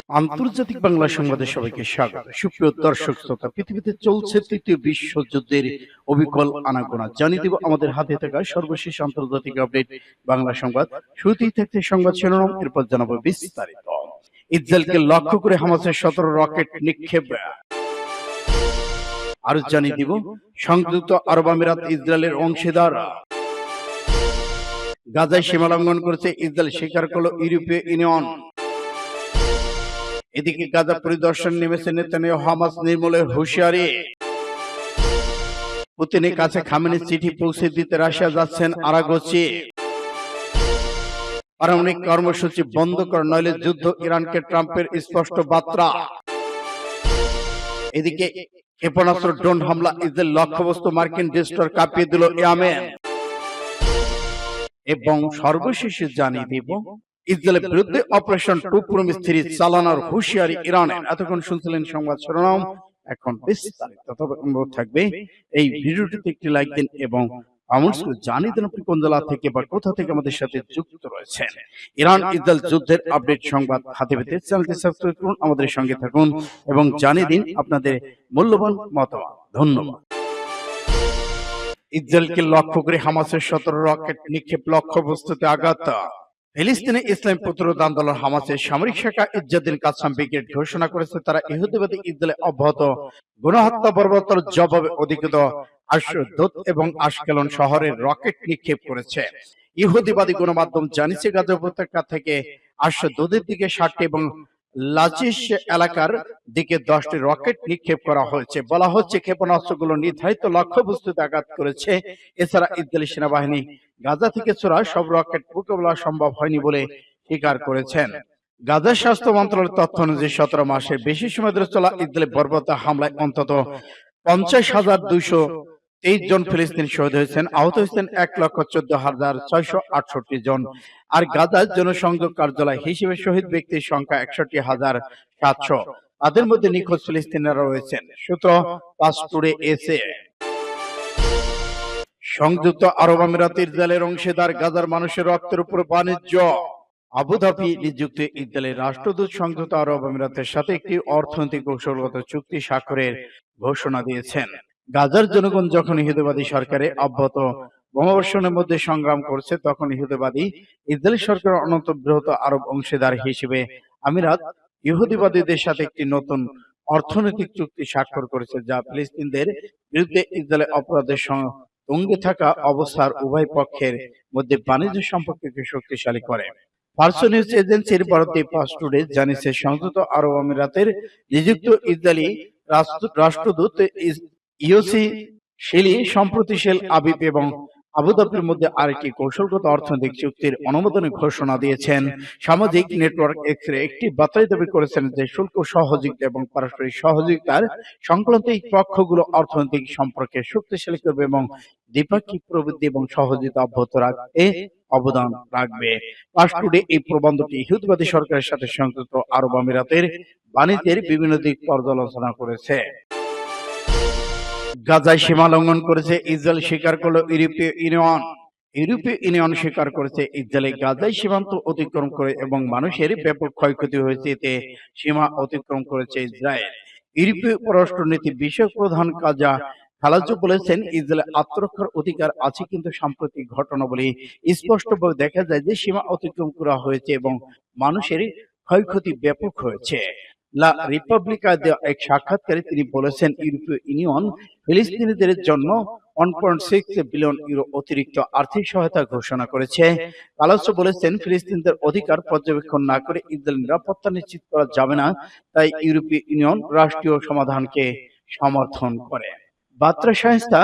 আন্তর্জাতিক বাংলা সংবাদে সবাইকে স্বাগত। সুপ্রিয় দর্শক শ্রোতা, পৃথিবীতে চলছে তৃতীয় বিশ্বযুদ্ধের অবিকল আনাগোনা। জানিয়ে দেব আমাদের হাতে থাকা সর্বশেষ আন্তর্জাতিক আপডেট বাংলা সংবাদ। শুরুতেই থাকছে সংবাদ শিরোনাম, এরপর জানাবো বিস্তারিত। ইসরায়েলকে লক্ষ্য করে হামাসের 17 রকেট নিক্ষেপ। আরো জানিয়ে দিব সংযুক্ত আরব আমিরাত ইসরায়েলের অংশীদার। গাজায় সীমা লঙ্ঘন করেছে ইসরায়েল, স্বীকার করলো ইউরোপীয় ইউনিয়ন। এদিকে গাজা পরিদর্শন নেমেছে নেতানিয়াহু, হামাস নির্মূলের হুঁশিয়ারি। পুতিনের কাছে খামেনির চিঠি পৌঁছে দিতে রাশিয়া যাচ্ছেন আরাগচি। পারমাণবিক কর্মসূচি বন্ধ কর, নইলে যুদ্ধ, ইরানকে ট্রাম্পের স্পষ্ট বার্তা। এদিকে ক্ষেপণাস্ত্র ড্রোন হামলা, ইসরায়েল লক্ষ্যবস্তু মার্কিন ডেস্ট্রয়ার কাঁপিয়ে দিল ইয়েমেন। এবং সর্বশেষে জানিয়ে দিব ইসরায়েলের বিরুদ্ধে অপারেশন টু প্রমিস 3 চালানোর হুঁশিয়ারি ইরানের। এতক্ষণ শুনছিলেন সংবাদ শিরোনাম, এখন বিস্তারিত। তবে অনুরোধ থাকবে এই ভিডিওটিতে একটি লাইক দিন এবং কমেন্টস করে জানিয়ে দিন আপনি কোন জেলা থেকে বা কোথা থেকে আমাদের সাথে যুক্ত রয়েছেন। ইরান ইসরায়েল যুদ্ধের আপডেট সংবাদ হাতে পেতে চ্যানেলটি সাবস্ক্রাইব করুন, আমাদের সঙ্গে থাকুন এবং জানিয়ে দিন আপনাদের মূল্যবান মতামত। ধন্যবাদ। ইসরায়েলকে লক্ষ্য করে হামাসের 17 রকেট নিক্ষেপ, লক্ষ্যবস্তুতে আঘাত। ফিলিস্তিনে ইসলামী প্রতিরোধ আন্দোলন হামাসের সামরিক শাখা ইজ্জুদ্দিন কাসাম ব্রিগেড ঘোষণা করেছে তারা ইহুদিবাদী ইসরায়েলে অব্যাহত গণহত্যা বর্বরতার জবাবে অধিকৃত আশদোদ এবং আশকেলন শহরের রকেট নিক্ষেপ করেছে। ইহুদিবাদী গণমাধ্যম জানিয়েছে গাজা উপত্যকা থেকে আশদোদের দিকে 60টি এবং লাচিস এলাকার দিকে 10টি রকেট নিক্ষেপ করা হয়েছে। বলা হচ্ছে ক্ষেপণাস্ত্রগুলো নির্ধারিত লক্ষ্যবস্তুতে আঘাত করেছে। এছাড়া ইসরায়েলি সেনাবাহিনী গাজা থেকে ছোড়া সব রকেট মোকাবেলা সম্ভব হয়নি বলে স্বীকার করেছেন। গাজার স্বাস্থ্য মন্ত্রণালয়ের তথ্য অনুযায়ী 17 মাসের বেশি সময় ধরে চলা ইসরায়েলি বর্বরতা হামলায় অন্তত 50,223 জন ফিলিস্তিনি শহীদ হয়েছেন, আহত হয়েছেন 1,14,668 জন। আর গাজার জনসংযোগ কার্যালয় হিসেবে শহীদ ব্যক্তির সংখ্যা 61,700। তাদের মধ্যে নিখোঁজ ফিলিস্তিনিরা রয়েছেন। সূত্র পাস টুডে এসে। সংযুক্ত আরব আমিরাত ইসরায়েলের অংশীদার, গাজার মানুষের রক্তের উপর বাণিজ্য। আবুধাবি নিযুক্ত ইসরায়েলের রাষ্ট্রদূত সংযুক্ত আরব আমিরাতের সাথে একটি অর্থনৈতিক কৌশলগত চুক্তি স্বাক্ষরের ঘোষণা দিয়েছেন। গাজার জনগণ যখন ইহুদিবাদী সরকারের অব্যাহত বোমাবর্ষণের মধ্যে সংগ্রাম করছে, তখন ইহুদিবাদী ইসরায়েলি সরকারের অন্যতম বৃহৎ আরব অংশীদার হিসেবে আমিরাত ইহুদিবাদীদের সাথে একটি নতুন অর্থনৈতিক চুক্তি স্বাক্ষর করেছে, যা ফিলিস্তিনদের বিরুদ্ধে ইসরায়েলের অপরাধের সঙ্গে থাকা অবস্থার উভয় পক্ষের মধ্যে বাণিজ্য সম্পর্ককে শক্তিশালী করে। ফার্স নিউজ এজেন্সির বরাতে পাস টুডে জানিয়েছে সংযুক্ত আরব আমিরাতের নিযুক্ত ইসরায়েলি রাষ্ট্রদূত ইয়োসি শিলি সম্প্রতি শেল আবিব এবং আবুধাবির মধ্যে আরেকটি কৌশলগত অর্থনৈতিক চুক্তির অনুমোদনের ঘোষণা দিয়েছেন। সামাজিক নেটওয়ার্ক এক্সরে একটি বার্তায় দাবি করেছেন যে শুল্ক সহযোগিতা এবং পারস্পরিক সহযোগিতার সংক্রান্ত এই পক্ষগুলো অর্থনৈতিক সম্পর্কে শক্তিশালী করবে এবং দ্বিপাক্ষিক প্রবৃদ্ধি এবং সহযোগিতা অব্যাহত রাখতে অবদান রাখবে। পাস টুডে এই প্রবন্ধটি ইহুদিবাদী সরকারের সাথে সংযুক্ত আরব আমিরাতের বাণিজ্যের বিভিন্ন দিক পর্যালোচনা করেছে। গাজায় সীমা লঙ্ঘন করেছে ইসরায়েল, স্বীকার করলো ইউরোপীয় ইউনিয়ন। ইউরোপীয় ইউনিয়ন স্বীকার করেছে ইসরায়েল গাজায় সীমান্ত অতিক্রম করে এবং মানুষের ব্যাপক ক্ষয়ক্ষতি হয়েছে, এতে সীমা অতিক্রম করেছে ইসরায়েল। ইউরোপীয় পররাষ্ট্রনীতি বিষয়ক প্রধান কাজা খালাজু বলেছেন, ইসরায়েলের আত্মরক্ষার অধিকার আছে, কিন্তু সাম্প্রতিক ঘটনাবলী স্পষ্টভাবে দেখা যায় যে সীমা অতিক্রম করা হয়েছে এবং মানুষের ক্ষয়ক্ষতি ব্যাপক হয়েছে। লা রিপাবলিকা দেওয়া এক সাক্ষাৎকারে তিনি বলেছেন, ইউরোপীয় ইউনিয়ন ফিলিস্তিনিদের জন্য 1.6 বিলিয়ন ইউরো অতিরিক্ত আর্থিক সহায়তা ঘোষণা করেছে। কালাসো বলেছেন, ফিলিস্তিনিদের অধিকার পর্যবেক্ষণ না করে ইসরায়েলের নিরাপত্তা নিশ্চিত করা যাবে না, তাই ইউরোপীয় ইউনিয়ন রাষ্ট্রীয় সমাধানকে সমর্থন করে। বার্তা সংস্থা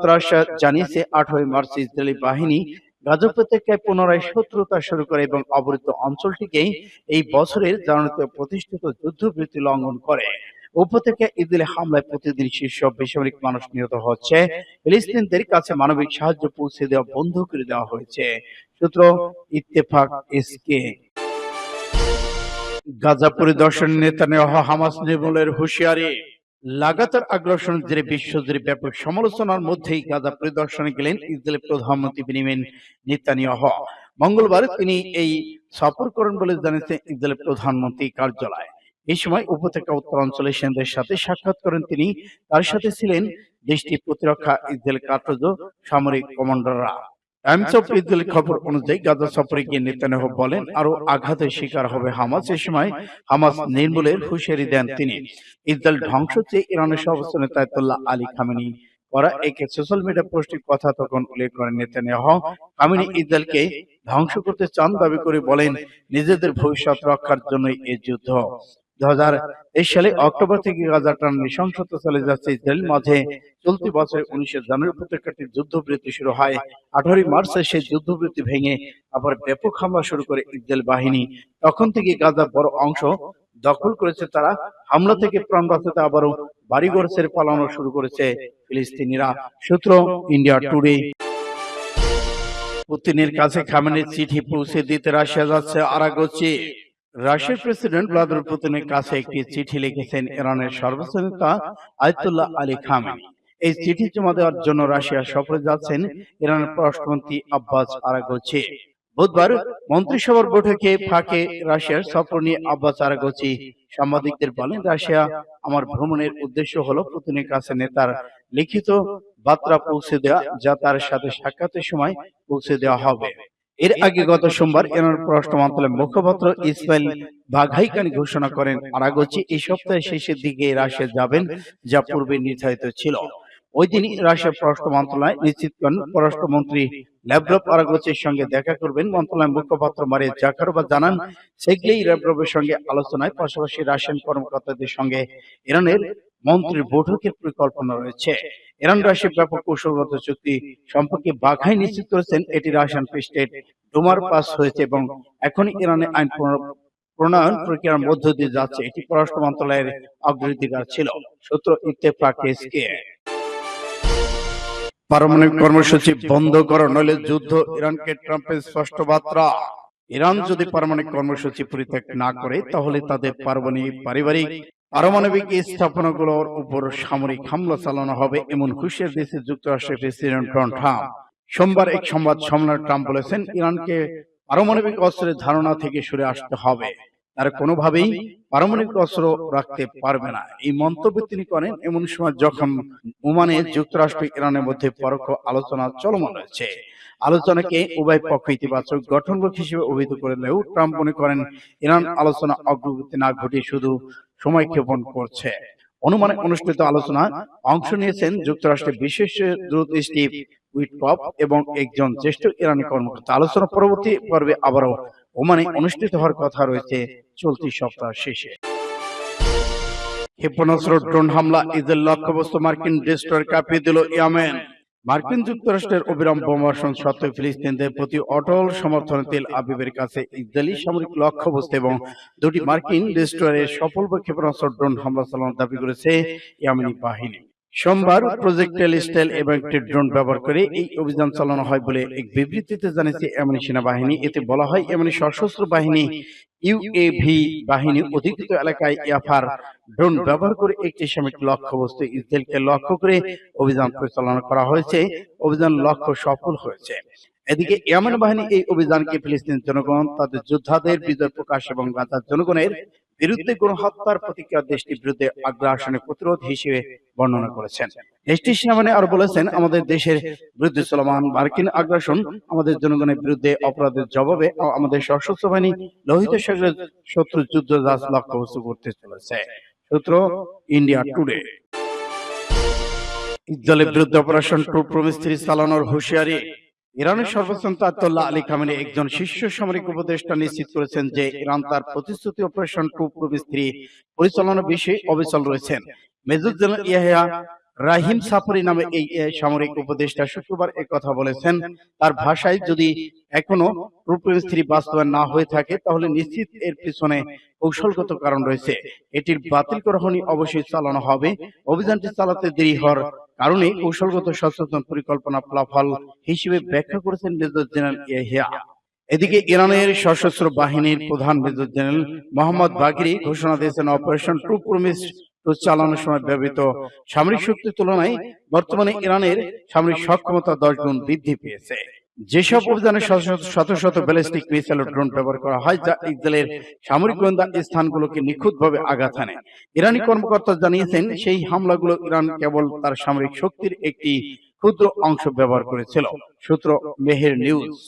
ত্রাসা জানিয়েছে, 18 মার্চ ইসরায়েলি বাহিনী গাজা উপত্যকায় পুনরায় শত্রুতা শুরু করে এবং অবরুদ্ধ অঞ্চলটিকে এই বছরের জানুয়ারিতে প্রতিষ্ঠিত যুদ্ধবিরতি লঙ্ঘন করে। উপত্যকায় ইসরায়েলি হামলায় প্রতিদিন শীর্ষ বেসামরিক মানুষ নিহত হচ্ছে। ফিলিস্তিনিদের কাছে মানবিক সাহায্য পৌঁছে দেওয়া বন্ধ করে দেওয়া হয়েছে। সূত্র ইত্তেফাক এসকে। গাজা পরিদর্শন, নেতানিয়াহু হামাস নির্মূলের হুঁশিয়ারি। লাগাতার আগ্রাসনের জেরে বিশ্বজুড়ে ব্যাপক সমালোচনার মধ্যেই গাজা পরিদর্শনে গেলেন ইসরায়েলের প্রধানমন্ত্রী বেনিয়ামিন নেতানিয়াহু। মঙ্গলবার তিনি এই সফর করেন বলে জানিয়েছে ইসরায়েলের প্রধানমন্ত্রী কার্যালয়। এই সময় উপত্যকা উত্তরাঞ্চলের সেনাদের সাথে সাক্ষাৎ করেন তিনি। তার সাথে ছিলেন দেশটির প্রতিরক্ষা ইসরায়েল কার্যত সামরিক কমান্ডাররা। টাইমস অফ ইসরায়েলের খবর অনুযায়ী গাজা সফরে গিয়ে নেতানিয়াহু বলেন আরো আঘাতের শিকার হবে হামাস। এ সময় হামাস নির্মূলের হুঁশিয়ারি দেন তিনি। ইসরায়েল ধ্বংস চেয়ে ইরানের সর্বোচ্চ নেতা আয়াতুল্লাহ আলী খামেনি করা এক সোশ্যাল মিডিয়া পোস্টের কথা তখন উল্লেখ করেন নেতানিয়াহু। খামেনি ইসরায়েলকে ধ্বংস করতে চান দাবি করে বলেন নিজেদের ভবিষ্যৎ রক্ষার জন্যই এই যুদ্ধ। 2023 সালে অক্টোবর থেকে গাজা টান নৃশংসতা চলে যাচ্ছে ইসরায়েল মাঝে। চলতি বছরের 19 জানুয়ারি উপত্যকাটির যুদ্ধবিরতি শুরু হয়। 18 মার্চে সেই যুদ্ধবিরতি ভেঙে আবার ব্যাপক হামলা শুরু করে ইসরায়েল বাহিনী। তখন থেকে গাজার বড় অংশ দখল করেছে তারা। হামলা থেকে প্রাণ বাঁচাতে আবারও বাড়িঘর ছেড়ে পালানো শুরু করেছে ফিলিস্তিনিরা। সূত্র ইন্ডিয়া টুডে। পুতিনের কাছে খামেনির চিঠি পৌঁছে দিতে রাশিয়া যাচ্ছে আরাগচি। রাশিয়ার প্রেসিডেন্ট ভ্লাদিমির পুতিনের কাছে একটি চিঠি লিখেছেন ইরানের সর্বোচ্চ নেতা আয়াতুল্লাহ আলী খামেনি। এই চিঠি জমা দেওয়ার জন্য রাশিয়া সফরে যাচ্ছেন ইরানের পররাষ্ট্রমন্ত্রী আব্বাস আরাগচি। বুধবার মন্ত্রিসভার বৈঠকে ফাঁকে রাশিয়ার সফর নিয়ে আব্বাস আরাগচি সাংবাদিকদের বলেন, রাশিয়া আমার ভ্রমণের উদ্দেশ্য হলো পুতিনের কাছে নেতার লিখিত বার্তা পৌঁছে দেওয়া, যা তার সাথে সাক্ষাতের সময় পৌঁছে দেওয়া হবে। এর আগে গত সোমবার ইরানের পররাষ্ট্র মন্ত্রণালয়ের মুখপাত্র ইসমাইল বাঘাইকানি ঘোষণা করেন আরাগচি এই সপ্তাহের শেষের দিকে রাশিয়া যাবেন, যা পূর্বে নির্ধারিত ছিল। ওই দিনই রাশিয়ার পররাষ্ট্র মন্ত্রণালয় নিশ্চিত করেন পররাষ্ট্রমন্ত্রী ল্যাভরভ আরাগচির সঙ্গে দেখা করবেন। মন্ত্রণালয়ের মুখপাত্র মারিয়া জাকারোভা জানান, সেগলেই ল্যাভরভের সঙ্গে আলোচনায় পাশাপাশি রাশিয়ান কর্মকর্তাদের সঙ্গে ইরানের মন্ত্রীর বৈঠকের পরিকল্পনা রয়েছে। ইরান রাশিয়া ব্যাপক কৌশলগত চুক্তি সম্পর্কে বাঘাই নিশ্চিত করেছেন এটি রাশিয়ান প্রেসিডেন্ট ডোমার পাস হয়েছে এবং এখন ইরানে আইন প্রণয়ন প্রক্রিয়ার মধ্য দিয়ে যাচ্ছে। এটি পররাষ্ট্র মন্ত্রণালয়ের অগ্রাধিকার ছিল। সূত্র ইত্তেফাক এসকে। পারমাণবিক কর্মসূচি বন্ধ করো নইলে যুদ্ধ, ইরানকে ট্রাম্পের স্পষ্ট বার্তা। ইরান যদি পারমাণবিক কর্মসূচি পরিত্যাগ না করে তাহলে তাদের পারমাণবিক স্থাপনাগুলোর উপর সামরিক হামলা চালানো হবে, এমন হুঁশিয়ারি দিয়েছে যুক্তরাষ্ট্রের প্রেসিডেন্ট ডোনাল্ড ট্রাম্প। সোমবার এক সংবাদ সম্মেলনে ট্রাম্প বলেছেন, ইরানকে পারমাণবিক অস্ত্রের ধারণা থেকে সরে আসতে হবে। তারা কোনোভাবেই পারমাণবিক অস্ত্র রাখতে পারবে না। এই মন্তব্য তিনি করেন এমন সময় যখন ওমানে যুক্তরাষ্ট্র ইরানের মধ্যে পরোক্ষ আলোচনা চলমান রয়েছে। আলোচনাকে উভয় পক্ষ ইতিবাচক গঠনমূলক হিসেবে অভিহিত করলেও ট্রাম্প মনে করেন ইরান আলোচনা অগ্রগতি না ঘটিয়ে শুধু সময় ক্ষেপণ করছে। অনুমানে অনুষ্ঠিত আলোচনায় অংশ নিয়েছেন যুক্তরাষ্ট্রের বিশেষ দূত স্টিভ উইটকফ এবং একজন জ্যেষ্ঠ ইরানি কর্মকর্তা। আলোচনা পরবর্তী পর্বে আবারও ওমানে অনুষ্ঠিত হওয়ার কথা রয়েছে চলতি সপ্তাহ শেষে। ক্ষেপণাস্ত্র ড্রোন হামলা, ইসরায়েল লক্ষ্যবস্তু মার্কিন ডেস্ট্রয়ার কাঁপিয়ে দিল ইয়েমেন। মার্কিন যুক্তরাষ্ট্রের অবিরাম বোমাবর্ষণ সত্ত্বেও ফিলিস্তিনিদের প্রতি অটল সমর্থনে তেল আবিবের কাছে ইসরায়েলি সামরিক লক্ষ্যবস্তু এবং দুটি মার্কিন ডেস্ট্রয়ারে সফলভাবে ক্ষেপণাস্ত্র ড্রোন হামলা চালানোর দাবি করেছে ইয়েমেনি বাহিনী। সোমবার প্রজেক্ট টেলিস্টেল এবং একটি ড্রোন ব্যবহার করে এই অভিযান চালানো হয় বলে এক বিবৃতিতে জানিয়েছে ইয়েমেনি সেনাবাহিনী। এতে বলা হয়, ইয়েমেনি সশস্ত্র বাহিনী ইউএভি বাহিনী অধিকৃত এলাকায় ইয়াফার ড্রোন ব্যবহার করে একটি সামরিক লক্ষ্যবস্তু ইসরায়েলকে লক্ষ্য করে অভিযান পরিচালনা করা হয়েছে। অভিযান লক্ষ্য সফল হয়েছে। এদিকে ইয়েমেন বাহিনী এই অভিযানকে ফিলিস্তিন জনগণ, তাদের যোদ্ধাদের বিজয় প্রকাশ এবং গাজার জনগণের বিরুদ্ধে গণহত্যার প্রতিক্রিয়া দেশটির বিরুদ্ধে আগ্রাসনের প্রতিরোধ হিসেবে বর্ণনা করেছেন। দেশটির সেনাবাহিনী আরো বলেছেন, আমাদের দেশের বিরুদ্ধে চলমান মার্কিন আগ্রাসন আমাদের জনগণের বিরুদ্ধে অপরাধের জবাবে আমাদের সশস্ত্র বাহিনী লোহিত সাগরের শত্রু যুদ্ধ জাহাজ লক্ষ্যবস্তু করতে চলেছে। সূত্র ইন্ডিয়া টুডে। ইসরায়েলের বিরুদ্ধে অপারেশন ট্রু প্রমিস 3 চালানোর হুঁশিয়ারি। ইরানের সর্বোচ্চ নেতা আয়াতুল্লাহ আলী খামেনি একজন শীর্ষ সামরিক উপদেষ্টা নিশ্চিত করেছেন যে ইরান তার প্রতিশ্রুতি অপারেশন ট্রু প্রমিস 3 পরিচালনার বিষয়ে অবিচল রয়েছেন। মেজর জেনারেল ইয়াহিয়া রাহিম সাফরি নামে এই সামরিক উপদেষ্টা শুক্রবার কথা বলেছেন। তার ভাষায়, যদি এখনো ট্রু প্রমিস 3 বাস্তবায়ন না হয়ে থাকে তাহলে নিশ্চিত এর পিছনে কৌশলগত কারণ রয়েছে। এটির বাতিল করা হয়নি, অবশ্যই চালানো হবে। অভিযানটি চালাতে দেরি হওয়ার কারণে কৌশলগত সচেতন পরিকল্পনা ফলাফল হিসেবে ব্যাখ্যা করেছেন মেজর জেনারেল ইয়াহিয়া। এদিকে ইরানের সশস্ত্র বাহিনীর প্রধান মেজর জেনারেল মোহাম্মদ বাগেরি ঘোষণা দিয়েছেন, অপারেশন ট্রু প্রমিস চালানোর সময় ব্যবহৃত সামরিক শক্তির তুলনায় বর্তমানে ইরানের সামরিক সক্ষমতা 10 গুণ বৃদ্ধি পেয়েছে। যেসব অভিযানে শত শত শত ব্যালিস্টিক মিসাইল ও ড্রোন ব্যবহার করা হয়, যা ইসরায়েলের সামরিক গোয়েন্দা স্থানগুলোকে নিখুঁতভাবে আঘাত হানে। ইরানি কর্মকর্তা জানিয়েছেন, সেই হামলাগুলো ইরান কেবল তার সামরিক শক্তির একটি ক্ষুদ্র অংশ ব্যবহার করেছিল। সূত্র মেহের নিউজ।